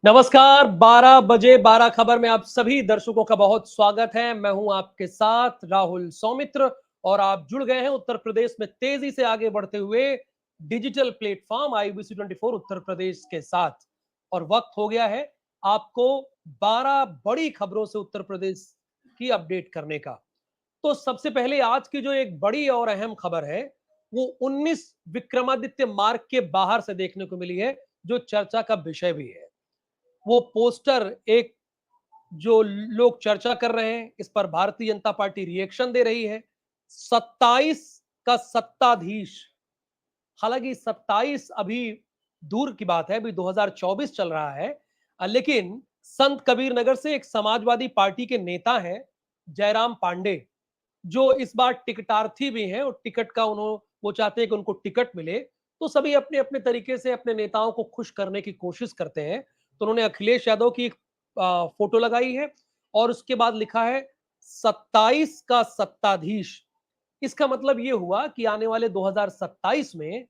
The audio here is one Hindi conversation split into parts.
नमस्कार। 12 बजे 12 खबर में आप सभी दर्शकों का बहुत स्वागत है। मैं हूं आपके साथ राहुल सौमित्र और आप जुड़ गए हैं उत्तर प्रदेश में तेजी से आगे बढ़ते हुए digital platform IBC 24 Uttar Pradesh के साथ। और वक्त हो गया है आपको 12 बड़ी खबरों से उत्तर प्रदेश की अपडेट करने का। तो सबसे पहले आज की जो एक बड़ी और अहम खबर है वो 19 विक्रमादित्य मार्ग के बाहर से देखने को मिली है, जो चर्चा का विषय भी है। वो पोस्टर एक जो लोग चर्चा कर रहे हैं, इस पर भारतीय जनता पार्टी रिएक्शन दे रही है। 27 का सत्ताधीश, हालांकि 27 अभी दूर की बात है, अभी 2024 चल रहा है। लेकिन संत कबीर नगर से एक समाजवादी पार्टी के नेता हैं जयराम पांडे, जो इस बार टिकटार्थी भी हैं और टिकट का वो चाहते हैं कि उनको टिकट मिले। तो सभी अपने अपने तरीके से अपने नेताओं को खुश करने की कोशिश करते हैं। तो उन्होंने अखिलेश यादव की एक फोटो लगाई है और उसके बाद लिखा है 27 का सत्ताधीश। इसका मतलब ये हुआ कि आने वाले 2027 में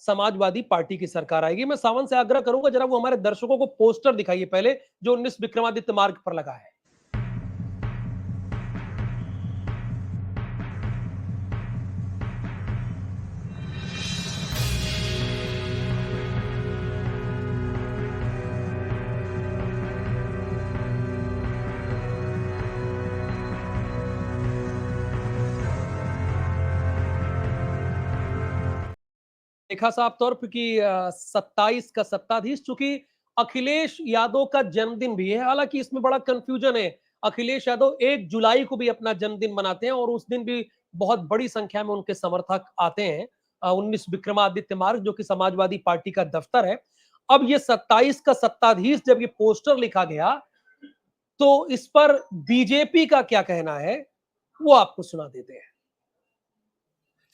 समाजवादी पार्टी की सरकार आएगी। मैं सावन से आग्रह करूंगा जरा वो हमारे दर्शकों को पोस्टर दिखाइए पहले, जो 19 विक्रमादित्य मार्ग पर लगा है। देखा साफ तौर पर कि 27 का सत्ताधीश, चूंकि अखिलेश यादव का जन्मदिन भी है। हालांकि इसमें बड़ा कंफ्यूजन है। अखिलेश यादव 1 जुलाई को भी अपना जन्मदिन मनाते हैं और उस दिन भी बहुत बड़ी संख्या में उनके समर्थक आते हैं 19 विक्रमादित्य मार्ग, जो कि समाजवादी पार्टी का दफ्तर है। अब ये 27 का सत्ताधीश जब ये पोस्टर लिखा गया तो इस पर बीजेपी का क्या कहना है वो आपको सुना देते हैं।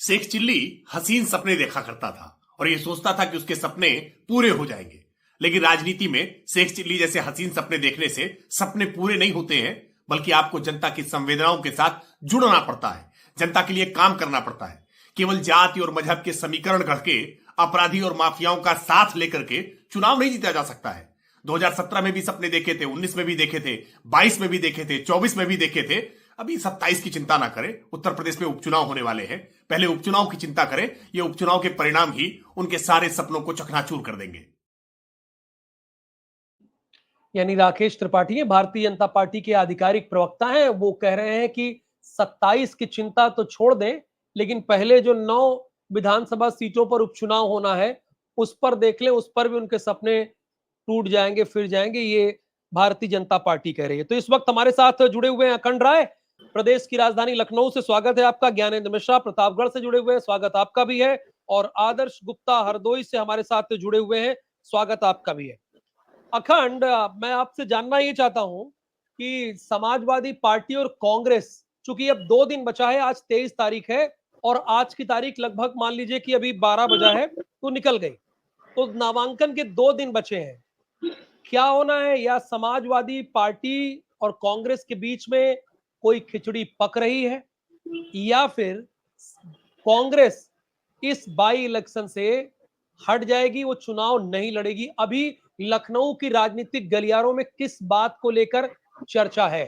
शेख चिल्ली हसीन सपने देखा करता था और ये सोचता था कि उसके सपने पूरे हो जाएंगे। लेकिन राजनीति में शेख चिल्ली जैसे हसीन सपने देखने से सपने पूरे नहीं होते हैं, बल्कि आपको जनता की संवेदनाओं के साथ जुड़ना पड़ता है, जनता के लिए काम करना पड़ता है। केवल जाति और मजहब के समीकरण गढ़ के अपराधी और माफियाओं का साथ लेकर के चुनाव नहीं जीता जा सकता है। 2017 में भी सपने देखे थे, 19 में भी देखे थे, 22 में भी देखे थे, 24 में भी देखे थे। अभी 27 की चिंता ना करें। उत्तर प्रदेश में उपचुनाव होने वाले हैं, पहले उपचुनाव की चिंता करें। ये उपचुनाव के परिणाम ही उनके सारे सपनों को चकनाचूर कर देंगे। यानी राकेश त्रिपाठी है, भारतीय जनता पार्टी के आधिकारिक प्रवक्ता हैं। वो कह रहे हैं कि 27 की चिंता तो छोड़ दें, लेकिन पहले जो 9 विधानसभा सीटों पर उपचुनाव होना है उस पर देख लें, उस पर भी उनके सपने टूट जाएंगे, फिर जाएंगे। ये भारतीय जनता पार्टी कह रही है। तो इस वक्त हमारे साथ जुड़े हुए हैं अखंड राय, प्रदेश की राजधानी लखनऊ से स्वागत है आपका। ज्ञानेंद्र मिश्रा प्रतापगढ़ से जुड़े हुए हैं, स्वागत आपका भी है। और आदर्श गुप्ता हरदोई से हमारे साथ जुड़े हुए हैं, स्वागत आपका भी है। अखंड, मैं आपसे जानना ये चाहता हूं कि समाजवादी पार्टी और कांग्रेस, चूंकि अब 2 दिन बचा है, आज 23 तारीख है और आज की तारीख लगभग मान लीजिए कि अभी 12 बजा है तो निकल गई, तो नामांकन के 2 दिन बचे हैं। क्या होना है? या समाजवादी पार्टी और कांग्रेस के बीच में कोई खिचड़ी पक रही है, या फिर कांग्रेस इस बाई इलेक्शन से हट जाएगी, वो चुनाव नहीं लड़ेगी? अभी लखनऊ की राजनीतिक गलियारों में किस बात को लेकर चर्चा है?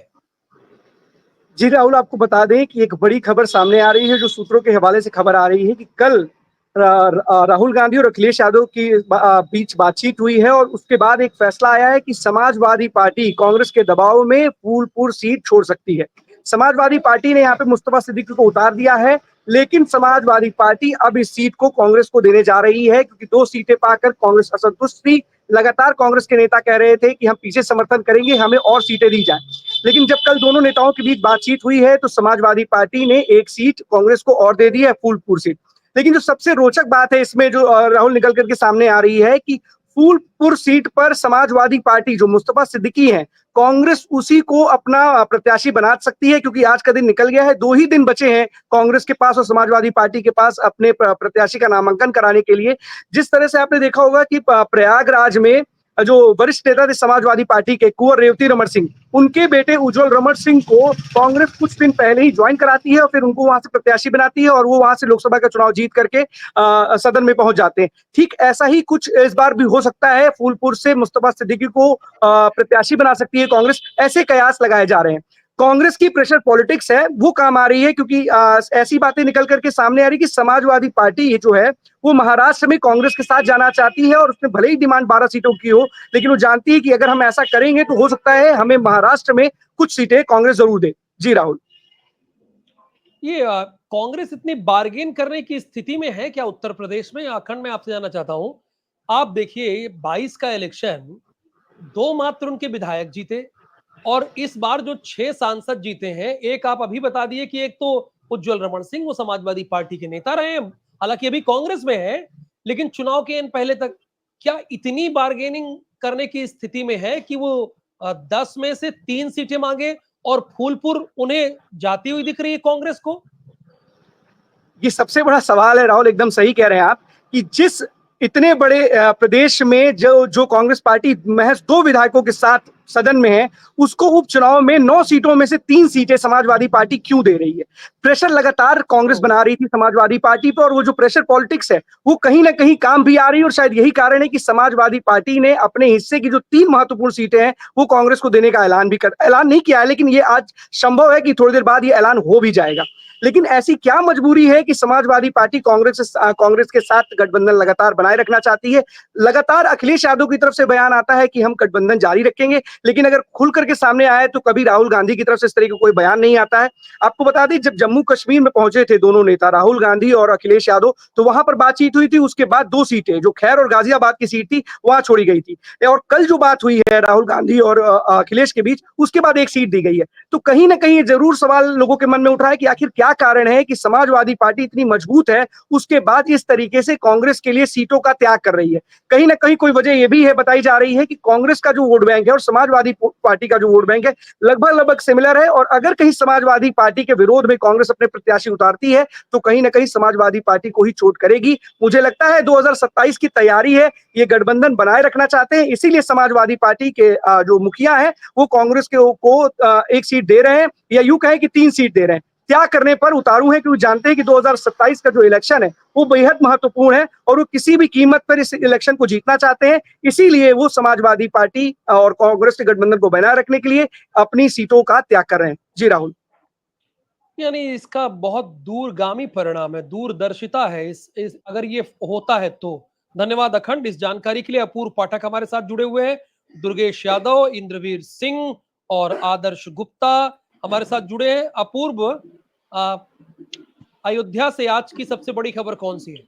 जी राहुल, आपको बता दें कि एक बड़ी खबर सामने आ रही है, जो सूत्रों के हवाले से खबर आ रही है कि कल राहुल गांधी और अखिलेश यादव की बीच बातचीत हुई है और उसके बाद एक फैसला आया है कि समाजवादी पार्टी कांग्रेस के दबाव में फूलपुर सीट छोड़ सकती है। समाजवादी पार्टी ने यहाँ पे मुस्तफा सिद्दीकी को उतार दिया है, लेकिन समाजवादी पार्टी अब इस सीट को कांग्रेस को देने जा रही है, क्योंकि 2 सीटें पाकर कांग्रेस असंतुष्ट थी। लगातार कांग्रेस के नेता कह रहे थे कि हम पीछे समर्थन करेंगे, हमें और सीटें दी जाए। लेकिन जब कल दोनों नेताओं के बीच बातचीत हुई है तो समाजवादी पार्टी ने एक सीट कांग्रेस को और दे दी है, फूलपुर सीट। लेकिन जो सबसे रोचक बात है इसमें, जो राहुल निकल करके सामने आ रही है, कि फूलपुर सीट पर समाजवादी पार्टी जो मुस्तफा सिद्दीकी है, कांग्रेस उसी को अपना प्रत्याशी बना सकती है, क्योंकि आज का दिन निकल गया है। 2 ही दिन बचे हैं कांग्रेस के पास और समाजवादी पार्टी के पास अपने प्रत्याशी का नामांकन कराने के लिए। जिस तरह से आपने देखा होगा कि प्रयागराज में जो वरिष्ठ नेता थे समाजवादी पार्टी के कुंवर रेवती रमन सिंह, उनके बेटे उज्जवल रमन सिंह को कांग्रेस कुछ दिन पहले ही ज्वाइन कराती है और फिर उनको वहां से प्रत्याशी बनाती है और वो वहां से लोकसभा का चुनाव जीत करके सदन में पहुंच जाते हैं। ठीक ऐसा ही कुछ इस बार भी हो सकता है, फूलपुर से मुस्तफा सिद्दीकी को प्रत्याशी बना सकती है कांग्रेस, ऐसे कयास लगाए जा रहे हैं। कांग्रेस की प्रेशर पॉलिटिक्स है वो काम आ रही है, क्योंकि ऐसी बातें निकल करके सामने आ रही कि समाजवादी पार्टी ये जो है वो महाराष्ट्र में कांग्रेस के साथ जाना चाहती है और उसने भले ही डिमांड 12 सीटों की हो, लेकिन वो जानती है कि अगर हम ऐसा करेंगे तो हो सकता है हमें महाराष्ट्र में कुछ सीटें कांग्रेस जरूर दे। जी राहुल। ये कांग्रेस इतनी बार्गेन करने की स्थिति में है क्या उत्तर प्रदेश में? अखंड, मैं आपसे जानना चाहता हूं। आप देखिए 22 का इलेक्शन, 2 मात्र उनके विधायक जीते और इस बार जो 6 सांसद जीते हैं, एक आप अभी बता दिए कि एक तो उज्जवल रमन सिंह, वो समाजवादी पार्टी के नेता रहे हैं, हालांकि अभी कांग्रेस में है, लेकिन चुनाव के इन पहले तक क्या इतनी बार्गेनिंग करने की स्थिति में है कि वो 10 में से 3 सीटें मांगे और फूलपुर उन्हें जाती हुई दिख रही है कांग्रेस को? ये सबसे बड़ा सवाल है राहुल, एकदम सही कह रहे हैं आप कि जिस इतने बड़े प्रदेश में जो कांग्रेस पार्टी महज 2 विधायकों के साथ सदन में है, उसको उपचुनाव में 9 सीटों में से 3 सीटें समाजवादी पार्टी क्यों दे रही है? प्रेशर लगातार कांग्रेस बना रही थी समाजवादी पार्टी पर, और वो जो प्रेशर पॉलिटिक्स है वो कहीं ना कहीं काम भी आ रही है, और शायद यही कारण है कि समाजवादी पार्टी ने अपने हिस्से की जो 3 महत्वपूर्ण सीटें हैं वो कांग्रेस को देने का ऐलान नहीं किया है, लेकिन ये आज संभव है कि थोड़ी देर बाद ये ऐलान हो भी जाएगा। लेकिन ऐसी क्या मजबूरी है कि समाजवादी पार्टी कांग्रेस के साथ गठबंधन लगातार बनाए रखना चाहती है? लगातार अखिलेश यादव की तरफ से बयान आता है कि हम गठबंधन जारी रखेंगे, लेकिन अगर खुल करके सामने आए तो कभी राहुल गांधी की तरफ से इस तरह का कोई बयान नहीं आता है। आपको बता दें, जब जम्मू कश्मीर में पहुंचे थे दोनों नेता राहुल गांधी और अखिलेश यादव, तो वहां पर बातचीत हुई थी। उसके बाद 2 सीटें जो खैर और गाजियाबाद की सीट थी वहां छोड़ी गई थी, और कल जो बात हुई है राहुल गांधी और अखिलेश के बीच, उसके बाद 1 सीट दी गई है। तो कहीं ना कहीं जरूर सवाल लोगों के मन में उठ रहा है कि आखिर क्या कारण है कि समाजवादी पार्टी इतनी मजबूत है, उसके बाद इस तरीके से कांग्रेस के लिए सीटों का त्याग कर रही है। कहीं ना कहीं कोई वजह यह भी है, बताई जा रही है कि कांग्रेस का जो वोट बैंक है और समाजवादी पार्टी का जो वोट बैंक है लगभग सिमिलर है, और अगर कहीं समाजवादी पार्टी के विरोध में कांग्रेस अपने प्रत्याशी उतारती है तो कहीं ना कहीं समाजवादी पार्टी को ही चोट करेगी। मुझे लगता है 2027 की तैयारी है, ये गठबंधन बनाए रखना चाहते हैं, इसीलिए समाजवादी पार्टी के जो मुखिया हैं वो कांग्रेस को 1 सीट दे रहे हैं, या यूं कहें कि 3 सीट दे रहे हैं। त्याग करने पर उतारू है, क्योंकि जानते हैं कि 2027 का जो इलेक्शन है वो बेहद महत्वपूर्ण है और वो किसी भी कीमत पर इस इलेक्शन को जीतना चाहते हैं। इसीलिए वो समाजवादी पार्टी और कांग्रेस के गठबंधन को बनाए रखने के लिए अपनी सीटों का त्याग कर रहे हैं। जी राहुल। यानी इसका बहुत दूरगामी परिणाम है, दूरदर्शिता है इस अगर ये होता है तो। धन्यवाद अखंड इस जानकारी के लिए। अपूर्व पाठक हमारे साथ जुड़े हुए हैं, दुर्गेश यादव, इंद्रवीर सिंह और आदर्श गुप्ता हमारे साथ जुड़े हैं। अपूर्व, अयोध्या से आज की सबसे बड़ी खबर कौन सी है?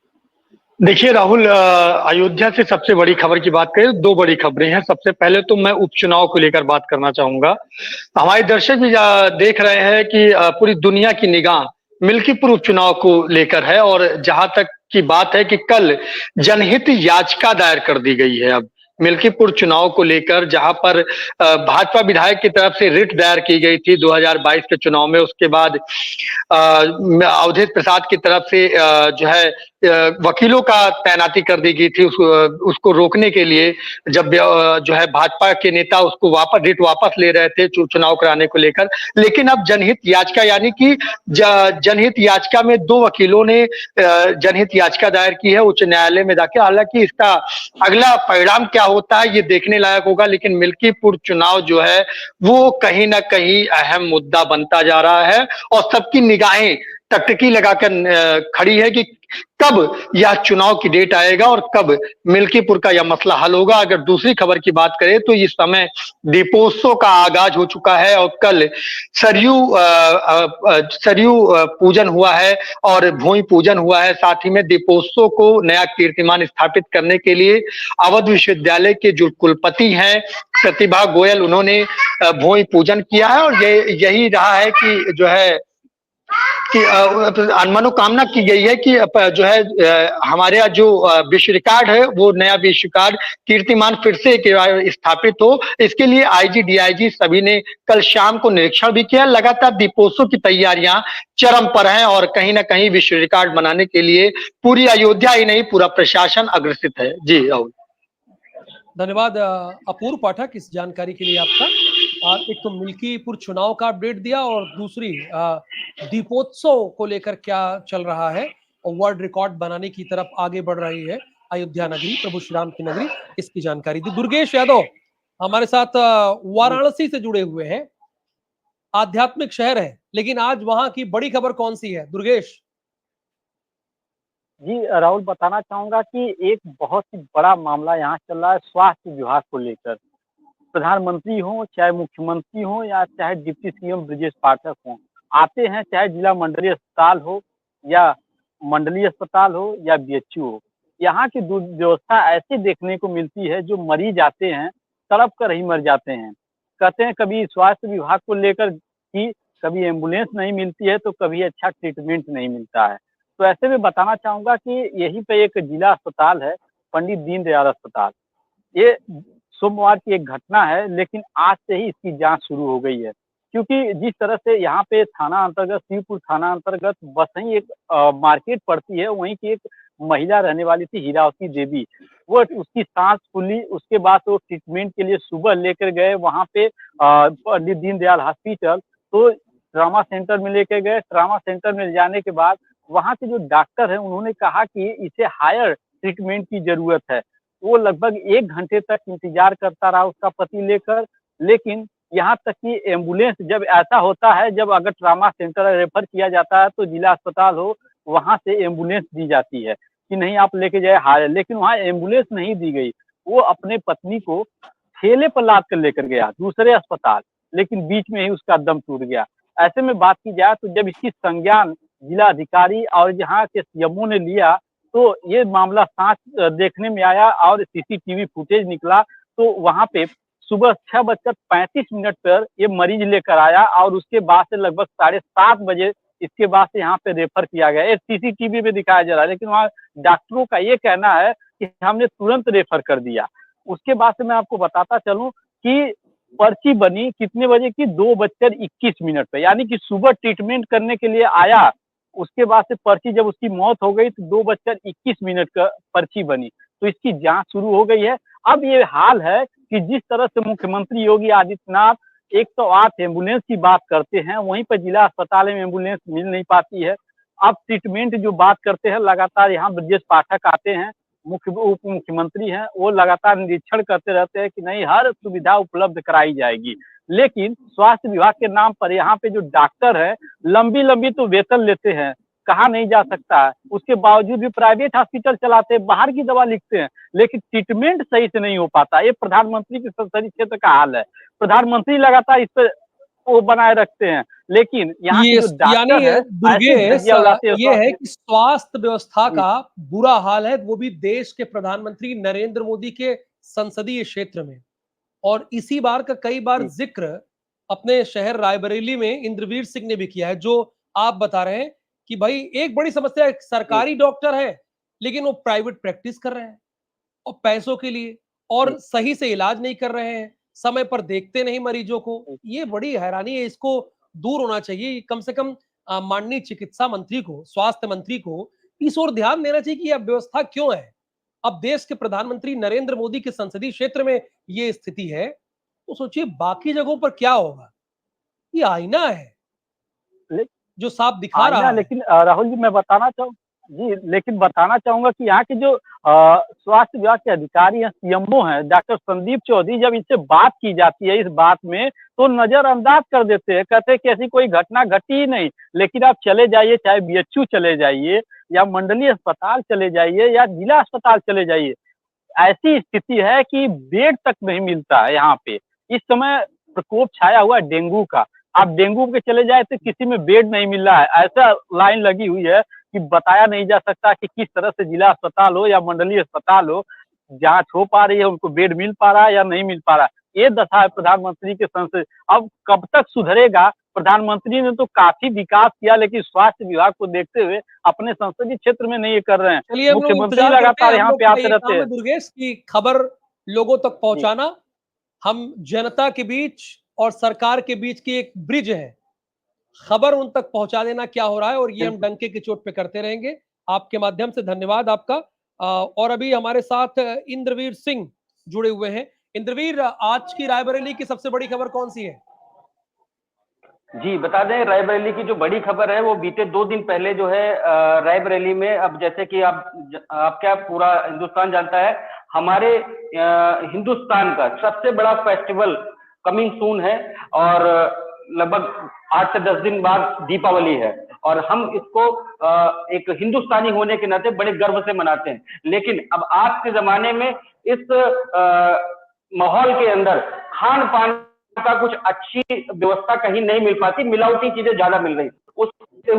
देखिए राहुल, अयोध्या से सबसे बड़ी खबर की बात करें, 2 बड़ी खबरें हैं। सबसे पहले तो मैं उपचुनाव को लेकर बात करना चाहूंगा। हमारे दर्शक भी देख रहे हैं कि पूरी दुनिया की निगाह मिल्कीपुर उपचुनाव को लेकर है, और जहां तक की बात है कि कल जनहित याचिका दायर कर दी गई है। अब मिल्कीपुर चुनाव को लेकर, जहां पर भाजपा विधायक की तरफ से रिट दायर की गई थी 2022 के चुनाव में, उसके बाद अवधेश प्रसाद की तरफ से जो है वकीलों का तैनाती कर दी गई थी उसको रोकने के लिए, जब जो है भाजपा के नेता उसको रिट वापस ले रहे थे चुनाव कराने को लेकर। लेकिन अब जनहित याचिका, यानी कि जनहित याचिका में 2 वकीलों ने जनहित याचिका दायर की है उच्च न्यायालय में जाके। हालांकि इसका अगला परिणाम क्या होता है ये देखने लायक होगा, लेकिन मिल्कीपुर चुनाव जो है वो कहीं ना कहीं अहम मुद्दा बनता जा रहा है, और सबकी निगाहें टकटकी लगाकर खड़ी है कि कब यह चुनाव की डेट आएगा और कब मिल्कीपुर का यह मसला हल होगा। अगर दूसरी खबर की बात करें तो इस समय दीपोत्सव का आगाज हो चुका है, और कल सरयू पूजन हुआ है और भूमि पूजन हुआ है। साथ ही में दीपोत्सव को नया कीर्तिमान स्थापित करने के लिए अवध विश्वविद्यालय के जो कुलपति हैं प्रतिभा गोयल, उन्होंने भूमि पूजन किया है, और यही रहा है कि जो है कि मनोकामना की गई है कि जो है हमारे यहाँ जो विश्व रिकॉर्ड है वो नया विश्व रिकॉर्ड कीर्तिमान फिर से स्थापित हो। इसके लिए आईजी डीआईजी सभी ने कल शाम को निरीक्षण भी किया। लगातार दीपोत्सव की तैयारियां चरम पर हैं, और कहीं ना कहीं विश्व रिकॉर्ड बनाने के लिए पूरी अयोध्या ही नहीं पूरा प्रशासन अग्रसित है। जी राहुल। धन्यवाद अपूर्व पाठक इस जानकारी के लिए आपका। एक तो मिल्कीपुर चुनाव का अपडेट दिया और दूसरी दीपोत्सव को लेकर क्या चल रहा है और वर्ल्ड रिकॉर्ड बनाने की तरफ आगे बढ़ रही है अयोध्या नगरी, प्रभु श्री राम की नगरी, इसकी जानकारी दी। दुर्गेश यादव हमारे साथ वाराणसी से जुड़े हुए हैं, आध्यात्मिक शहर है, लेकिन आज वहां की बड़ी खबर कौन सी है दुर्गेश? जी राहुल, बताना चाहूंगा कि एक बहुत ही बड़ा मामला यहाँ चल रहा है स्वास्थ्य विभाग को लेकर। प्रधानमंत्री हो, चाहे मुख्यमंत्री हो या चाहे डिप्टी सीएम ब्रजेश पाठक हो, आते हैं चाहे जिला मंडलीय अस्पताल हो या मंडलीय अस्पताल हो या बीएचयू हो, यहाँ की दुर्व्यवस्था ऐसी देखने को मिलती है जो मरीज आते हैं तड़प कर ही मर जाते हैं। कहते हैं कभी स्वास्थ्य विभाग को लेकर कि कभी एम्बुलेंस नहीं मिलती है तो कभी अच्छा ट्रीटमेंट नहीं मिलता है। तो ऐसे में बताना चाहूंगा कि यहीं पे एक जिला अस्पताल है, पंडित दीनदयाल अस्पताल। ये सोमवार की एक घटना है, लेकिन आज से ही इसकी जांच शुरू हो गई है, क्योंकि जिस तरह से यहाँ पे थाना अंतर्गत, शिवपुर थाना अंतर्गत बसई एक मार्केट पड़ती है, वहीं की एक महिला रहने वाली थी हीरावती देवी। वो उसकी सांस फूली, उसके बाद वो ट्रीटमेंट के लिए सुबह लेकर गए वहाँ पे पंडित दीनदयाल हॉस्पिटल। तो ट्रामा सेंटर में लेकर गए, ट्रामा सेंटर में ले जाने के बाद वहाँ के जो डॉक्टर हैं उन्होंने कहा कि इसे हायर ट्रीटमेंट की जरूरत है। वो लगभग 1 घंटे तक इंतजार करता रहा उसका पति लेकर, लेकिन यहाँ तक कि एम्बुलेंस जब ऐसा होता है, जब अगर ट्रामा सेंटर रेफर किया जाता है तो जिला अस्पताल हो, वहाँ से एम्बुलेंस दी जाती है कि नहीं आप लेके जाए हायर, लेकिन वहाँ एम्बुलेंस नहीं दी गई। वो अपने पत्नी को ठेले पर लाद कर लेकर गया दूसरे अस्पताल, लेकिन बीच में ही उसका दम टूट गया। ऐसे में बात की जाए तो जब इसकी संज्ञान जिला अधिकारी और यहाँ के सीएमओ ने लिया तो ये मामला सांच देखने में आया और सीसीटीवी फुटेज निकला। तो वहाँ पे सुबह 6:35 पर ये मरीज लेकर आया और उसके बाद से लगभग 7:30 बजे इसके बाद से यहाँ पे रेफर किया गया। ये सीसीटीवी में दिखाया जा रहा है, लेकिन वहाँ डॉक्टरों का ये कहना है कि हमने तुरंत रेफर कर दिया। उसके बाद से मैं आपको बताता चलूं कि पर्ची बनी कितने बजे की, 2:21 पे, यानी कि सुबह ट्रीटमेंट करने के लिए आया, उसके बाद से पर्ची जब उसकी मौत हो गई तो 2:21 का पर्ची बनी। तो इसकी जांच शुरू हो गई है। अब ये हाल है कि जिस तरह से मुख्यमंत्री योगी आदित्यनाथ 108 एम्बुलेंस की बात करते हैं, वहीं पर जिला अस्पताल में एम्बुलेंस मिल नहीं पाती है। अब ट्रीटमेंट जो बात करते हैं, लगातार यहाँ ब्रजेश पाठक आते हैं, उप मुख्यमंत्री हैं, वो लगातार निरीक्षण करते रहते हैं कि नहीं हर सुविधा उपलब्ध कराई जाएगी। लेकिन स्वास्थ्य विभाग के नाम पर यहाँ पे जो डॉक्टर है लंबी लंबी तो वेतन लेते हैं, कहा नहीं जा सकता है, उसके बावजूद भी प्राइवेट हॉस्पिटल चलाते हैं, बाहर की दवा लिखते हैं, लेकिन ट्रीटमेंट सही से नहीं हो पाता। ये प्रधानमंत्री के संसदीय क्षेत्र का हाल है। प्रधानमंत्री लगातार इस पर वो बनाए रखते हैं, लेकिन यहाँ के ये जो यानी डॉक्टर है ऐसी दुर्गेश धज्जियां उड़ाते हैं ये है स्वास्थ्य। कि स्वास्थ्य व्यवस्था जी का बुरा हाल है, वो भी देश के प्रधानमंत्री नरेंद्र मोदी के संसदीय क्षेत्र में। और इसी बार का कई बार जी जिक्र अपने शहर रायबरेली में इंद्रवीर सिंह ने भी किया है, जो आप बता रहे हैं कि भाई एक बड़ी समस्या, एक जी सरकारी डॉक्टर है लेकिन वो प्राइवेट प्रैक्टिस कर रहे हैं और पैसों के लिए, जी और सही से इलाज नहीं कर रहे हैं, समय पर देखते नहीं मरीजों को। जी ये बड़ी हैरानी है, इसको दूर होना चाहिए। कम से कम माननीय चिकित्सा मंत्री को, स्वास्थ्य मंत्री को इस ओर ध्यान देना चाहिए कि अब व्यवस्था क्यों है। अब देश के प्रधानमंत्री नरेंद्र मोदी के संसदीय क्षेत्र में ये स्थिति है, तो सोचिए बाकी जगहों पर क्या होगा। ये आईना है ले- जो साफ दिखा आईना, रहा है। लेकिन राहुल जी मैं बताना चाहूँ, जी लेकिन बताना चाहूंगा कि यहाँ के जो स्वास्थ्य विभाग के अधिकारी हैं, सीएमओ हैं, डॉक्टर संदीप चौधरी, जब इनसे बात की जाती है इस बात में तो नजरअंदाज कर देते हैं, कहते हैं कि ऐसी कोई घटना घटी ही नहीं। लेकिन आप चले जाइए, चाहे बीएचयू चले जाइए या मंडलीय अस्पताल चले जाइए या जिला अस्पताल चले जाइए, ऐसी स्थिति है कि बेड तक नहीं मिलता है यहाँ पे। इस समय प्रकोप छाया हुआ है डेंगू का। आप डेंगू के चले जाए तो किसी में बेड नहीं मिल रहा है, ऐसा लाइन लगी हुई है कि बताया नहीं जा सकता कि किस तरह से जिला अस्पताल हो या मंडलीय अस्पताल हो, जांच हो पा रही है, उनको बेड मिल पा रहा है या नहीं मिल पा रहा है। ये दशा है प्रधानमंत्री के संसद। अब कब तक सुधरेगा? प्रधानमंत्री ने तो काफी विकास किया, लेकिन स्वास्थ्य विभाग को देखते हुए अपने संसदीय क्षेत्र में नहीं ये कर रहे हैं। चलिए हम लोग मुख्यमंत्री इंतजार करते हैं, लगातार हम यहाँ लोग पे का आते ये रहते काम है हैं। दुर्गेश की खबर लोगों तक जी पहुंचाना। हम जनता के बीच और सरकार के बीच की एक ब्रिज है, खबर उन तक पहुंचा देना क्या हो रहा है, और ये हम बिल्कुल। डंके की चोट पे करते रहेंगे आपके माध्यम से। धन्यवाद आपका। और अभी हमारे साथ इंद्रवीर सिंह जुड़े हुए हैं। इंद्रवीर, आज की रायबरेली की सबसे बड़ी खबर कौन सी है? जी, बता दें रायबरेली की जो बड़ी खबर है वो बीते 2 दिन पहले जो है रायबरेली में, अब जैसे कि आप क्या पूरा हिंदुस्तान जानता है, हमारे हिंदुस्तान का सबसे बड़ा फेस्टिवल कमिंग सून है और लगभग 8 से 10 दिन बाद दीपावली है और हम इसको एक हिंदुस्तानी होने के नाते बड़े गर्व से मनाते हैं। लेकिन अब आज के ज़माने में इस माहौल के अंदर खान-पान का कुछ अच्छी व्यवस्था कहीं नहीं मिल पाती, मिलावटी चीजें ज्यादा मिल रही उससे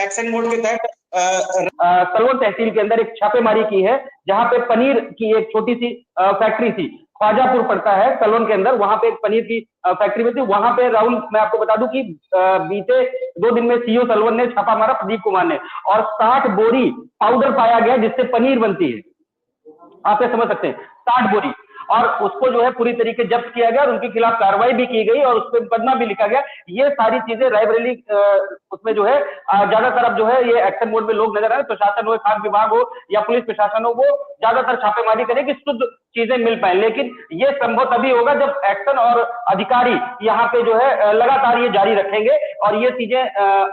एक्शन मोड के तहत सलवन तहसील के अंदर एक छापेमारी की है जहां पे पनीर की एक छोटी सी फैक्ट्री थी। ख्वाजापुर पड़ता है सलवन के अंदर, वहां पे एक पनीर की फैक्ट्री में थी। वहां पे राहुल, मैं आपको बता दूं कि बीते 2 दिन में सीओ सलवन ने छापा मारा, प्रदीप कुमार ने, और 60 बोरी पाउडर पाया गया जिससे पनीर बनती है। आप ये समझ सकते हैं, 60 बोरी, और उसको जो है पूरी तरीके जब्त किया गया और उनके खिलाफ कार्रवाई भी की गई और उस पर मुकदमा भी लिखा गया। ये सारी चीजें रायबरेली उसमें जो है ज्यादातर अब जो है ये एक्शन मोड में लोग नजर आ रहे हैं। प्रशासन हो, खाद्य विभाग हो या पुलिस प्रशासन हो, वो ज्यादातर छापेमारी करे कि शुद्ध चीजें मिल पाए, लेकिन ये संभव तभी होगा जब एक्शन और अधिकारी यहाँ पे जो है लगातार ये जारी रखेंगे और ये चीजें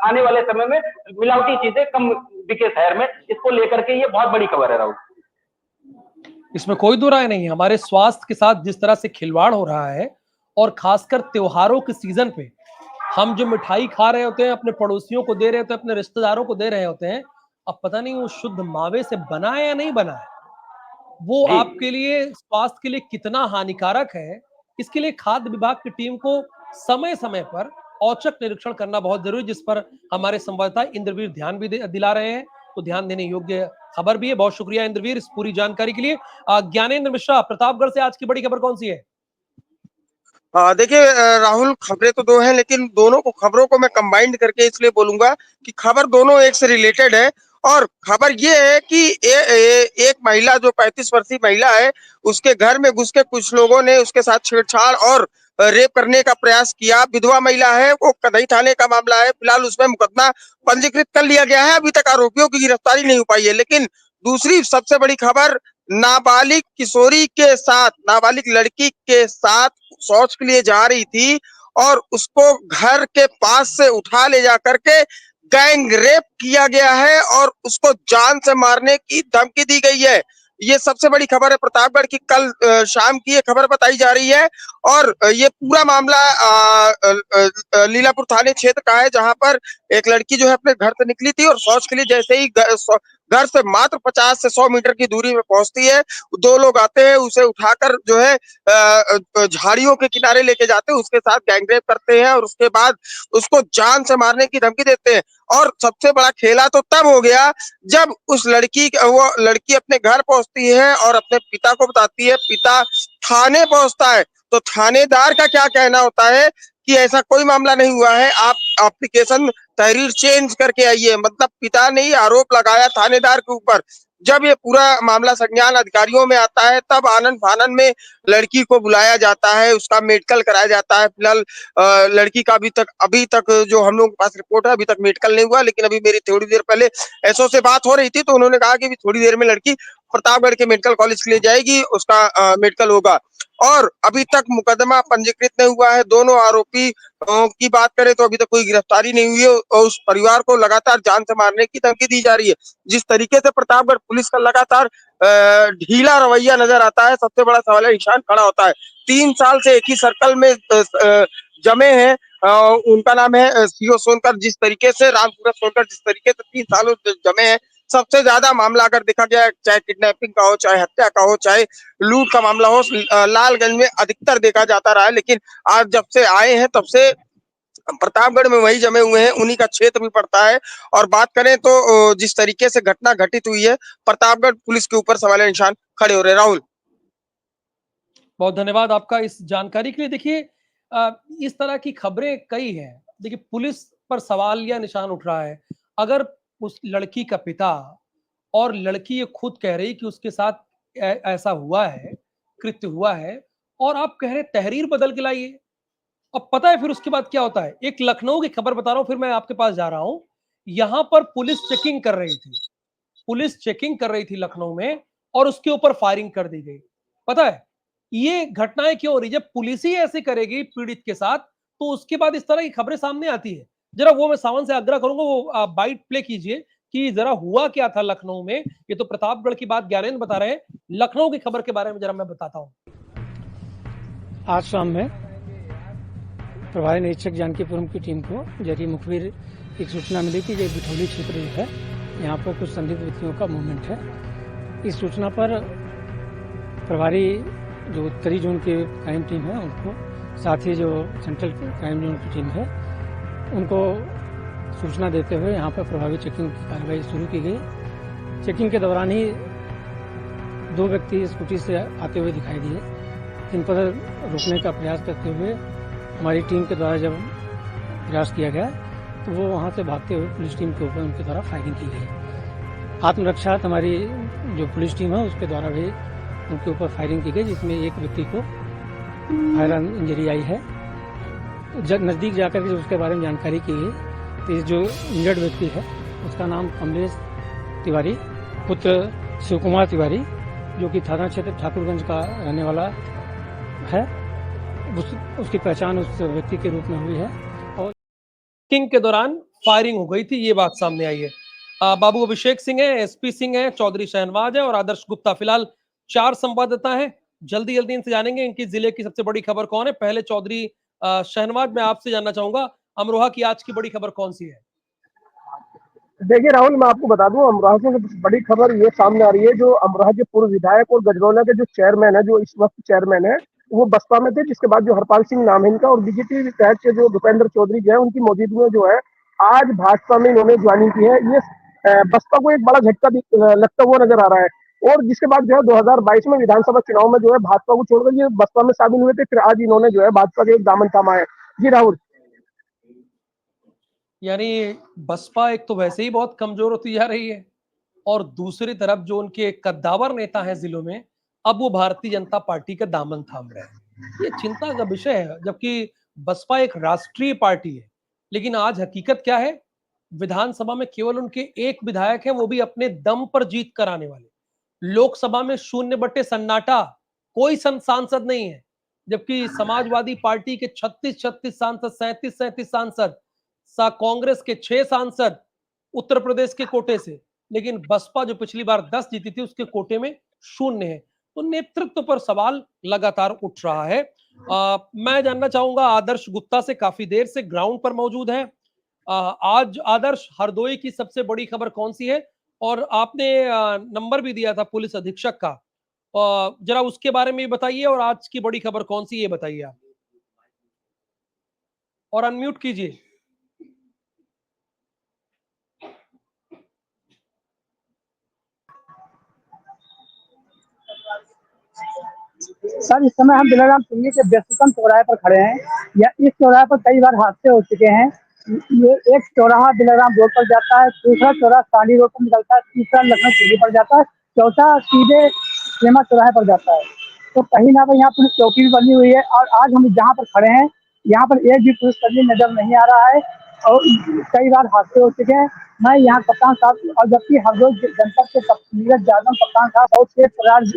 आने वाले समय में मिलावटी चीजें कम बिके शहर में। इसको लेकर के ये बहुत बड़ी खबर है राहुल। इसमें कोई दो राय नहीं है। हमारे स्वास्थ्य के साथ जिस तरह से खिलवाड़ हो रहा है और खासकर त्योहारों के सीजन पे हम जो मिठाई खा रहे होते हैं, अपने पड़ोसियों को दे रहे होते हैं, अपने रिश्तेदारों को दे रहे होते हैं, अब पता नहीं वो शुद्ध मावे से बना है या नहीं बना है, वो जी आपके लिए, स्वास्थ्य के लिए कितना हानिकारक है, इसके लिए खाद्य विभाग की टीम को समय समय पर औचक निरीक्षण करना बहुत जरूरी, जिस पर हमारे संवाददाता इंद्रवीर ध्यान भी दिला रहे हैं। तो ध्यान देने योग्य खबर भी है। बहुत शुक्रिया इंद्रवीर इस पूरी जानकारी के लिए। ज्ञानेंद्र मिश्रा, प्रतापगढ़ से आज की बड़ी खबर कौन सी है? देखिए राहुल, खबरें तो दो हैं लेकिन दोनों को खबरों को मैं कंबाइंड करके इसलिए बोलूंगा कि खबर दोनों एक से रिलेटेड है। और खबर ये है कि एक महिला जो 35 वर्षीय महिला है, उसके घर में घुस के कुछ लोगों ने उसके साथ छेड़छाड़ और रेप करने का प्रयास किया। विधवा महिला है, वो कदई थाने का मामला है। फिलहाल उसमें मुकदमा पंजीकृत कर लिया गया है। अभी तक आरोपियों की गिरफ्तारी नहीं हो पाई है। लेकिन दूसरी सबसे बड़ी खबर, नाबालिग किशोरी के साथ, नाबालिग लड़की के साथ शौच के लिए जा रही थी और उसको घर के पास से उठा ले जा करके गैंग रेप किया गया है और उसको जान से मारने की धमकी दी गई है। ये सबसे बड़ी खबर है प्रतापगढ़ की। कल शाम की ये खबर बताई जा रही है और ये पूरा मामला लीलापुर थाने क्षेत्र का है, जहां पर एक लड़की जो है अपने घर से निकली थी और शौच के लिए जैसे ही घर से मात्र 50 से 100 मीटर की दूरी में पहुंचती है, 2 लोग आते हैं, उसे उठाकर जो है झाड़ियों के किनारे लेके जाते हैं, उसके साथ गैंगरेप करते हैं और उसके बाद उसको जान से मारने की धमकी देते हैं। और सबसे बड़ा खेला तो तब हो गया जब वो लड़की अपने घर पहुंचती है और अपने पिता को बताती है। पिता थाने पहुंचता है तो थानेदार का क्या कहना होता है कि ऐसा कोई मामला नहीं हुआ है, आप एप्लीकेशन तहरीर चेंज करके आइए। मतलब पिता ने ही आरोप लगाया थानेदार के ऊपर। जब ये पूरा मामला संज्ञान अधिकारियों में आता है तब आनन फानन में लड़की को बुलाया जाता है, उसका मेडिकल कराया जाता है। फिलहाल लड़की का अभी तक जो हम लोगों के पास रिपोर्ट है, अभी तक मेडिकल नहीं हुआ। लेकिन अभी मेरी थोड़ी देर पहले एसओ से बात हो रही थी तो उन्होंने कहा कि थोड़ी देर में लड़की प्रतापगढ़ के मेडिकल कॉलेज के लिए जाएगी, उसका मेडिकल होगा। और अभी तक मुकदमा पंजीकृत नहीं हुआ है। दोनों आरोपी की बात करें तो अभी तक कोई गिरफ्तारी नहीं हुई है और उस परिवार को लगातार जान से मारने की धमकी दी जा रही है। जिस तरीके से प्रतापगढ़ पुलिस का लगातार ढीला रवैया नजर आता है, सबसे बड़ा सवाल है, निशान खड़ा होता है। 3 साल से एक ही सर्कल में जमे हैं। उनका नाम है सीओ सोनकर। जिस तरीके से रामसूरत सोनकर जिस तरीके से 3 सालों से जमे हैं, सबसे ज्यादा मामला अगर देखा गया, चाहे किडनैपिंग का हो, चाहे हत्या का हो, चाहे लूट का मामला हो, लालगंज में अधिकतर देखा जाता रहा है। लेकिन आज जब से आए हैं तब से प्रतापगढ़ में वही जमे हुए हैं, उन्हीं का क्षेत्र भी पड़ता है। और बात करें तो जिस तरीके से घटना घटित हुई है, प्रतापगढ़ पुलिस के ऊपर सवाल निशान खड़े हो रहे। राहुल, बहुत धन्यवाद आपका इस जानकारी के लिए। देखिए, इस तरह की खबरें कई हैं। देखिए, पुलिस पर सवाल या निशान उठ रहा है। अगर उस लड़की का पिता और लड़की ये खुद कह रही कि उसके साथ ऐसा हुआ है, कृत्य हुआ है, और आप कह रहे तहरीर बदल के लाइए। अब पता है फिर उसके बाद क्या होता है? एक लखनऊ की खबर बता रहा हूं, फिर मैं आपके पास जा रहा हूं। यहां पर पुलिस चेकिंग कर रही थी, पुलिस चेकिंग कर रही थी लखनऊ में, और उसके ऊपर फायरिंग कर दी गई। पता है ये घटनाएं क्यों हो रही? जब पुलिस ही ऐसे करेगी पीड़ित के साथ, तो उसके बाद इस तरह की खबरें सामने आती है। जरा वो मैं सावन से आग्रह करूंगा, वो आप बाइट प्ले कीजिए कि जरा हुआ क्या था लखनऊ में। ये तो प्रतापगढ़ की बात ज्ञानेंद्र बता रहे हैं, लखनऊ की खबर के बारे में जरा मैं बताता हूं। आज शाम में प्रभारी निरीक्षक जानकीपुरम की टीम को जरिए मुखबिर एक सूचना मिली कि ये बिठौली क्षेत्र जो है यहाँ पर कुछ संदिग्ध व्यक्तियों का मूवमेंट है। इस सूचना पर प्रभारी जो उत्तरी जोन की क्राइम टीम है उनको, साथ ही जो सेंट्रल क्राइम जोन की टीम है उनको सूचना देते हुए यहाँ पर प्रभावी चेकिंग की कार्रवाई शुरू की गई। चेकिंग के दौरान ही 2 व्यक्ति स्कूटी से आते हुए दिखाई दिए, जिन पर रोकने का प्रयास करते हुए हमारी टीम के द्वारा जब प्रयास किया गया तो वो वहाँ से भागते हुए पुलिस टीम के ऊपर उनके द्वारा फायरिंग की गई। आत्मरक्षा हमारी जो पुलिस टीम है उसके द्वारा भी उनके ऊपर फायरिंग की गई, जिसमें एक व्यक्ति को फायर इंजरी आई है। नज़दीक जाकर के उसके बारे में जानकारी की गई तो जो इंजर्ड व्यक्ति है उसका नाम कमलेश तिवारी पुत्र शिव कुमार तिवारी, जो कि थाना क्षेत्र ठाकुरगंज का रहने वाला है, उसकी पहचान उस व्यक्ति के रूप में हुई है। और किंग के दौरान फायरिंग हो गई थी, ये बात सामने आई है। बाबू अभिषेक सिंह है, एसपी सिंह है, चौधरी शहनवाज है और आदर्श गुप्ता। फिलहाल 4 संवाददाता हैं, जल्दी जल्दी इनसे जानेंगे इनकी जिले की सबसे बड़ी खबर कौन है। पहले चौधरी शहनवाज, मैं आपसे जानना चाहूंगा अमरोहा की आज की बड़ी खबर कौन सी है? देखिए राहुल, मैं आपको बता दूं, अमरोहा से बड़ी खबर ये सामने आ रही है। जो अमरोहा के पूर्व विधायक और गजरौला के जो चेयरमैन है, जो इस वक्त चेयरमैन है, वो बसपा में थे, जिसके बाद जो हरपाल सिंह नाम है इनका, और बीजेपी विधायक के जो भूपेंद्र चौधरी जो है, उनकी मौजूदगी में जो है आज भाजपा में इन्होंने ज्वाइनिंग की है। ये बसपा को एक बड़ा झटका लगता हुआ नजर आ रहा है। और जिसके बाद जो है 2022 में विधानसभा चुनाव में जो है भाजपा को छोड़कर ये बसपा में शामिल हुए थे, फिर आज इन्होंने जो है भाजपा के एक दामन थामा है। जी राहुल। यानी बसपा एक तो वैसे ही बहुत कमजोर होती जा रही है, और दूसरी तरफ जो उनके कद्दावर नेता हैं जिलों में, अब वो भारतीय जनता पार्टी का दामन थाम रहे हैं। ये चिंता का विषय है, जबकि बसपा एक राष्ट्रीय पार्टी है। लेकिन आज हकीकत क्या है? विधानसभा में केवल उनके एक विधायक हैं, वो भी अपने दम पर जीत कराने वाले। लोकसभा में 0 सन्नाटा, कोई सांसद नहीं है, जबकि समाजवादी पार्टी के 36 सांसद, 37 सांसद, कांग्रेस के 6 सांसद उत्तर प्रदेश के कोटे से, लेकिन बसपा जो पिछली बार 10 जीती थी उसके कोटे में 0 है। तो नेतृत्व पर सवाल लगातार उठ रहा है। मैं जानना चाहूंगा आदर्श गुप्ता से, काफी देर से ग्राउंड पर मौजूद है। आज आदर्श, हरदोई की सबसे बड़ी खबर कौन सी है? और आपने नंबर भी दिया था पुलिस अधीक्षक का, जरा उसके बारे में भी बताइए, और आज की बड़ी खबर कौन सी ये बताइए आप, और अनम्यूट कीजिए। सर, इस समय हम दिलाराम सिंह के व्यस्ततम चौराहे पर खड़े हैं। या इस चौराहे पर कई बार हादसे हो चुके हैं। ये एक चौराहा दिलाराम रोड पर जाता है, दूसरा चौराहा सांडी रोड पर निकलता है, तीसरा लखनऊ सिटी पर जाता है, चौथा सीधे सिनेमा चौराहे पर जाता है। तो कहीं ना कहीं यहाँ पुलिस चौकी भी बनी हुई है, और आज हम जहाँ पर खड़े हैं यहाँ पर एक भी पुलिसकर्मी नजर नहीं आ रहा है, और कई बार हादसे हो चुके हैं। मैं यहाँ कप्तान साहब, और जबकि हरदोई जनपद के नीरज यादव कप्तान साहब बहुत तेज प्रयास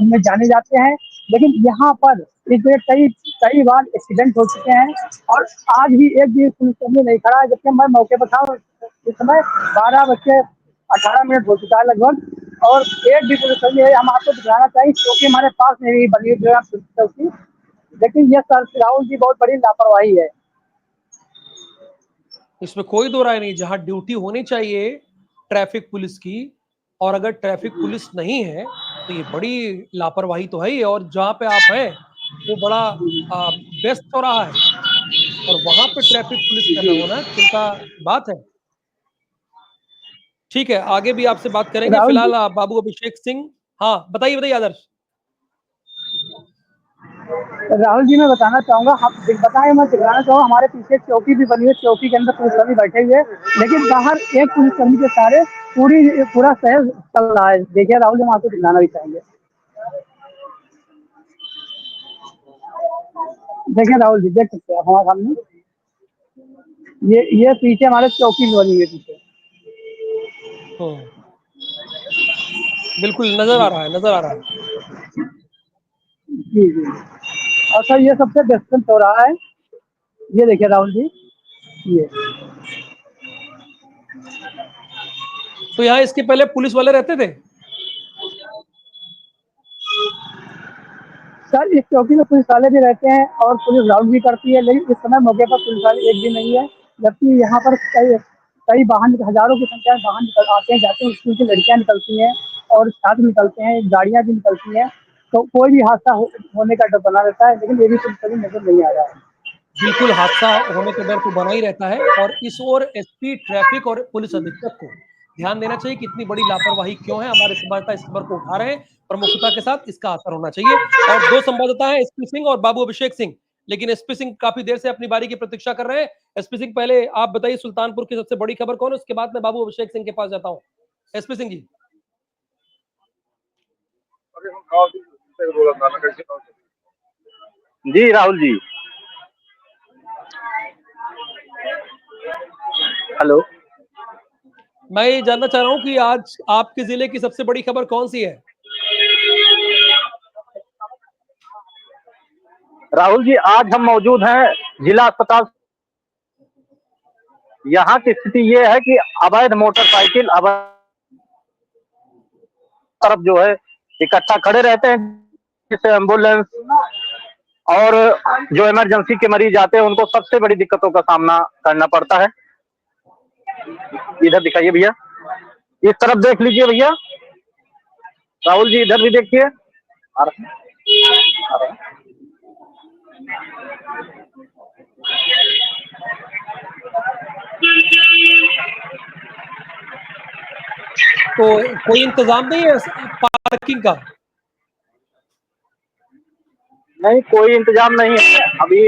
में जाने जाते हैं, लेकिन यहाँ पर पिछले कई बार एक्सीडेंट हो चुके हैं, और आज भी एक भी पुलिसकर्मी नहीं खड़ा है। जबकि मैं मौके पर था, इस समय 12:18 हो चुका है लगभग, और एक भी पुलिसकर्मी है। हम आपको दिखाना चाहिए क्योंकि हमारे पास में भी बनी हुई, लेकिन यह सर राहुल जी बहुत बड़ी लापरवाही है। इसमें कोई दो राय नहीं, जहां ड्यूटी होनी चाहिए ट्रैफिक पुलिस की, और अगर ट्रैफिक पुलिस नहीं है तो ये बड़ी लापरवाही तो है ही। और जहां पे आप हैं वो बड़ा व्यस्त चौराहा है, और वहां पे ट्रैफिक पुलिस का न होना चिंता बात है। ठीक है, आगे भी आपसे बात करेंगे। राहुल जी, फिलहाल बाबू अभिषेक सिंह, हाँ बताइए बताइए आदर्श। राहुल जी मैं बताना चाहूंगा, हम बताएं, मैं दिखाना चाहूँगा, हमारे पीछे एक चौकी भी बनी है, चौकी के अंदर पुलिसकर्मी बैठे हुए, लेकिन बाहर एक पुलिसकर्मी के सारे पूरा शहर चल रहा है। देखिए राहुल जी, हम आपको दिखाना भी चाहेंगे। देखिए राहुल जी, देख सकते हैं हमारे सामने, ये पीछे हमारे चौकी भी बनी हुई है पीछे। बिल्कुल नजर आ रहा है, नजर आ रहा है। जी जी। और सर ये सबसे व्यस्ततम चौराहा है, ये देखिए राहुल जी, ये तो यहाँ इसके पहले पुलिस वाले रहते थे? सर इस चौकी में पुलिस वाले भी रहते हैं और पुलिस राउंड भी करती है, लेकिन इस समय मौके पर पुलिस वाले एक भी नहीं है। जबकि यहाँ पर कई कई वाहन, हजारों की संख्या में वाहन आते हैं जाते हैं, स्कूल की लड़कियां निकलती हैं और छात्र निकलते हैं, गाड़ियां भी निकलती हैं, तो कोई भी हादसा होने का डर बना रहता है, लेकिन ये भी पुलिस कभी नजर नहीं आ रहा है। बिल्कुल हादसा होने का डर तो बना ही रहता है, और इस ओर एसपी ट्रैफिक और पुलिस अधीक्षक को ध्यान देना चाहिए कि इतनी बड़ी लापरवाही क्यों है। हमारे संवाददाता इस खबर को उठा रहे हैं प्रमुखता के साथ, इसका असर होना चाहिए। और दो संवाददाता हैं, एसपी सिंह और बाबू अभिषेक सिंह, लेकिन एसपी सिंह काफी देर से अपनी बारी की प्रतीक्षा कर रहे हैं। एसपी सिंह पहले आप बताइए सुल्तानपुर की सबसे बड़ी खबर कौन है, उसके बाद मैं बाबू अभिषेक सिंह के पास जाता हूँ। एसपी सिंह जी। जी राहुल जी, हेलो। मैं ये जानना चाह रहा हूँ कि आज आपके जिले की सबसे बड़ी खबर कौन सी है? राहुल जी, आज हम मौजूद हैं जिला अस्पताल। यहाँ की स्थिति ये है कि अवैध मोटरसाइकिल अवैध तरफ जो है इकट्ठा खड़े रहते हैं, जिससे एम्बुलेंस और जो इमरजेंसी के मरीज आते हैं उनको सबसे बड़ी दिक्कतों का सामना करना पड़ता है। इधर दिखाइए भैया, इस तरफ देख लीजिए भैया, राहुल जी इधर भी देखिए। तो कोई इंतजाम नहीं है पार्किंग का? नहीं, कोई इंतजाम नहीं है। अभी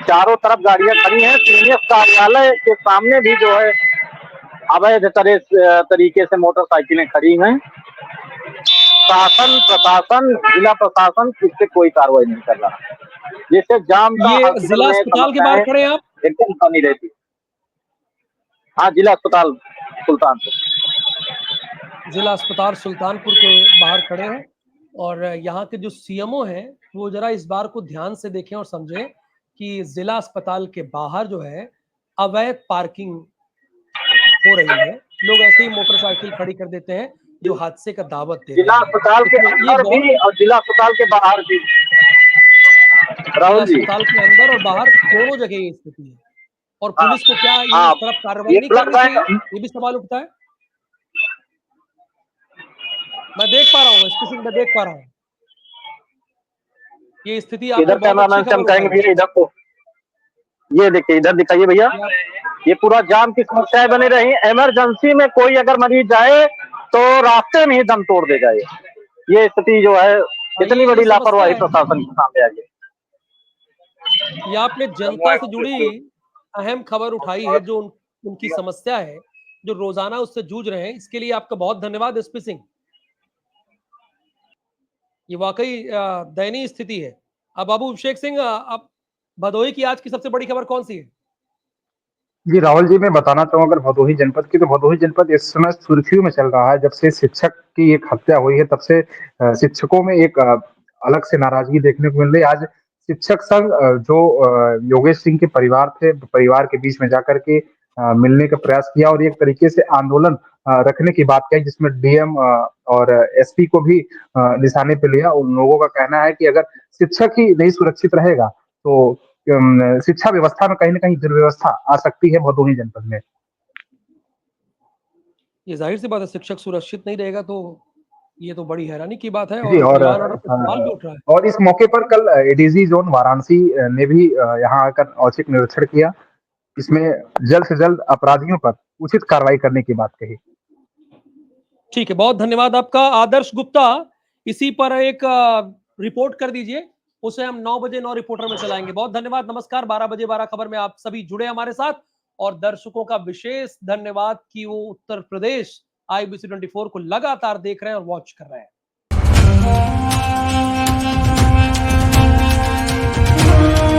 चारों तरफ गाड़ियां खड़ी हैं। सीनियर कार्यालय के सामने भी जो है अवैध तरीके से मोटरसाइकिलें खड़ी हैं। शासन, प्रशासन, जिला प्रशासन इस पे कोई कार्रवाई नहीं कर रहा, जिससे जाम का ये हॉस्पिटल जिला में अस्पताल के बाहर समस्याएं खड़े हैं आप? एकदम बनी रहती। हाँ, जिला अस्पताल सुल्तानपुर। जिला अस्पताल सुल्तानपुर के बाहर खड़े हैं, और यहाँ के जो सीएमओ हैं वो जरा इस बार को ध्यान से देखें और समझें कि जिला अस्पताल के बाहर जो है अवैध पार्किंग हो रही है। लोग ऐसे ही मोटरसाइकिल खड़ी कर देते हैं जो हादसे का दावत दे जिला रहे हैं। अस्पताल के तो ये अंदर भी और जिला अस्पताल के बाहर भी, जिला राहुल जी। अस्पताल के अंदर और बाहर दोनों जगह ये स्थिति है। और हाँ, पुलिस को क्या ये हाँ, इस तरफ कार्रवाई ये नहीं ब्लड करनी चाहिए, बैंक। ये भी सवाल उठता है। मैं देख पा रहा हूँ एसपी सिंह, मैं देख पा रहा हूँ ये स्थिति। आपने इधर बहुत कैमरामैन अच्छी से हम खबर कहेंगे उठाई है। भैया इधर को, ये देखिए इधर दिखाइए भैया, ये आप ये पूरा जाम की समस्याएं बनी रही। इमरजेंसी में कोई अगर मरीज जाए तो रास्ते में ही दम तोड़ देगा। ये स्थिति जो है, इतनी ये बड़ी समस्या लापरवाही है। प्रशासन के सामने आई है। ये आपने जनता से जुड़ी अहम खबर उठाई है, जो उनकी समस्या है, जो रोजाना उससे जूझ रहे हैं। इसके लिए आपका बहुत धन्यवाद एसपी सिंह। ये वाकई दयनीय स्थिति है। अब बाबू अभिषेक सिंह, अब भदोही की आज की सबसे बड़ी खबर कौन सी है? जी राहुल जी, मैं बताना चाहूंगा अगर भदोही जनपद की, तो भदोही जनपद इस समय सुर्खियों में चल रहा है। जब से शिक्षक की एक हत्या हुई है तब से शिक्षकों में एक अलग से नाराजगी देखने को मिल रही है। आज शिक्षक संघ जो योगेश सिंह के परिवार थे, परिवार के बीच में जाकर के मिलने का प्रयास किया और एक तरीके से आंदोलन रखने की बात कही, जिसमें डीएम और एसपी को भी निशाने पे लिया। उन लोगों का कहना है कि अगर शिक्षक ही नहीं सुरक्षित रहेगा तो शिक्षा व्यवस्था में कहीं ना कहीं दुर्व्यवस्था आ सकती है भदोही जनपद में। ये जाहिर सी बात है, शिक्षक सुरक्षित नहीं रहेगा तो ये तो बड़ी हैरानी की बात है, जी, और लॉ एंड ऑर्डर पे सवाल भी उठ रहा है। और इस मौके पर कल एडीजी जोन वाराणसी ने भी यहाँ आकर औचक निरीक्षण किया। इसमें जल्द से जल्द अपराधियों पर उचित कार्रवाई करने की बात कही। ठीक है, बहुत धन्यवाद आपका आदर्श गुप्ता। इसी पर एक रिपोर्ट कर दीजिए, उसे हम 9 बजे 9 रिपोर्टर में चलाएंगे। बहुत धन्यवाद, नमस्कार। 12 बजे 12 खबर में आप सभी जुड़े हमारे साथ, और दर्शकों का विशेष धन्यवाद कि वो उत्तर प्रदेश IBC 24 को लगातार देख रहे हैं और वॉच कर रहे हैं।